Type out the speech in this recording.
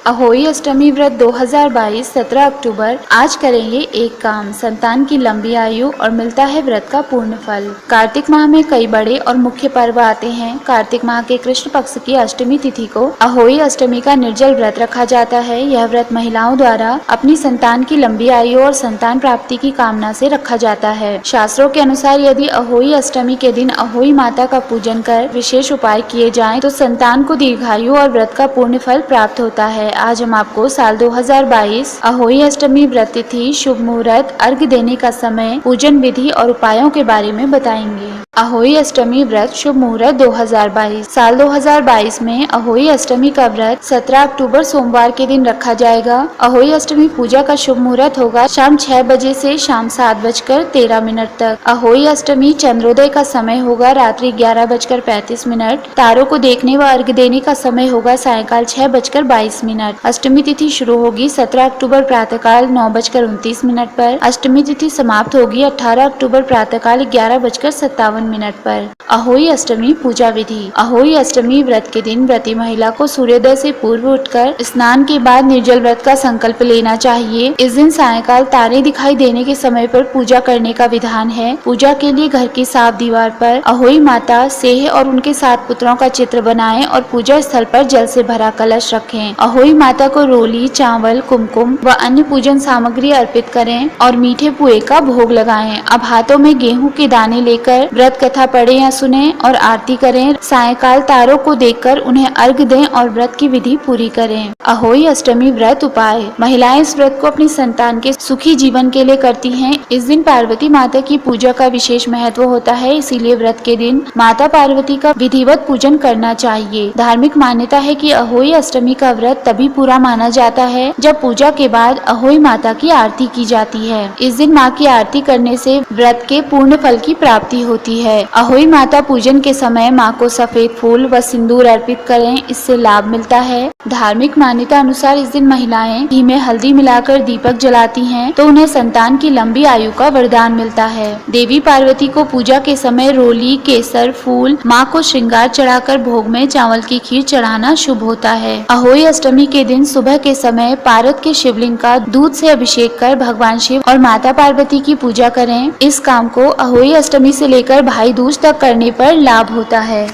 अहोई अष्टमी व्रत 2022 17 अक्टूबर। आज करेंगे एक काम, संतान की लंबी आयु और मिलता है व्रत का पूर्ण फल। कार्तिक माह में कई बड़े और मुख्य पर्व आते हैं। कार्तिक माह के कृष्ण पक्ष की अष्टमी तिथि को अहोई अष्टमी का निर्जल व्रत रखा जाता है। यह व्रत महिलाओं द्वारा अपनी संतान की लंबी आयु और संतान प्राप्ति की कामना से रखा जाता है। शास्त्रों के अनुसार यदि अहोई अष्टमी के दिन अहोई माता का पूजन कर विशेष उपाय किए जाएं, तो संतान को दीर्घायु और व्रत का पूर्ण फल प्राप्त होता है। आज हम आपको साल 2022 अहोई अष्टमी व्रत तिथि, शुभ मुहूर्त, अर्घ्य देने का समय, पूजन विधि और उपायों के बारे में बताएंगे। अहोई अष्टमी व्रत शुभ मुहूर्त 2022। साल 2022 में अहोई अष्टमी का व्रत 17 अक्टूबर सोमवार के दिन रखा जाएगा। अहोई अष्टमी पूजा का शुभ मुहूर्त होगा शाम 6 बजे से शाम 7:13 तक। अहोई अष्टमी चंद्रोदय का समय होगा रात्रि 11:35। तारों को देखने व अर्घ्य देने का समय होगा सायंकाल 6:22। अष्टमी तिथि शुरू होगी 17 अक्टूबर प्रातःकाल 9:29 पर। अष्टमी तिथि समाप्त होगी 18 अक्टूबर प्रातःकाल 11:57 पर। अहोई अष्टमी पूजा विधि। अहोई अष्टमी व्रत के दिन व्रती महिला को सूर्योदय से पूर्व उठकर स्नान के बाद निर्जल व्रत का संकल्प लेना चाहिए। इस दिन सायंकाल तारे दिखाई देने के समय पर पूजा करने का विधान है। पूजा के लिए घर की साफ दीवार पर अहोई माता, सेह और उनके 7 पुत्रों का चित्र बनाएं और पूजा स्थल पर जल से भरा कलश रखें। अहोई माता को रोली, चावल, कुमकुम व अन्य पूजन सामग्री अर्पित करें और मीठे पुए का भोग लगाएं। अब हाथों में गेहूं के दाने लेकर व्रत कथा पढ़ें या सुनें और आरती करें। सायंकाल तारों को देखकर उन्हें अर्घ्य दें और व्रत की विधि पूरी करें। अहोई अष्टमी व्रत उपाय। महिलाएं इस व्रत को अपनी संतान के सुखी जीवन के लिए करती हैं। इस दिन पार्वती माता की पूजा का विशेष महत्व होता है, इसीलिए व्रत के दिन माता पार्वती का विधिवत पूजन करना चाहिए। धार्मिक मान्यता है कि अहोई अष्टमी का व्रत तभी पूरा माना जाता है जब पूजा के बाद अहोई माता की आरती की जाती है। इस दिन माँ की आरती करने से व्रत के पूर्ण फल की प्राप्ति होती है। अहोई माता पूजन के समय माँ को सफेद फूल व सिंदूर अर्पित करें, इससे लाभ मिलता है। धार्मिक मान्यता अनुसार इस दिन महिलाएं घी में हल्दी मिलाकर दीपक जलाती हैं, तो उन्हें संतान की लंबी आयु का वरदान मिलता है। देवी पार्वती को पूजा के समय रोली, केसर, फूल, माँ को श्रृंगार चढ़ाकर भोग में चावल की खीर चढ़ाना शुभ होता है। अहोई अष्टमी के दिन सुबह के समय पारद के शिवलिंग का दूध से अभिषेक कर भगवान शिव और माता पार्वती की पूजा करें। इस काम को अहोई अष्टमी से लेकर भाई दूज तक करने पर लाभ होता है।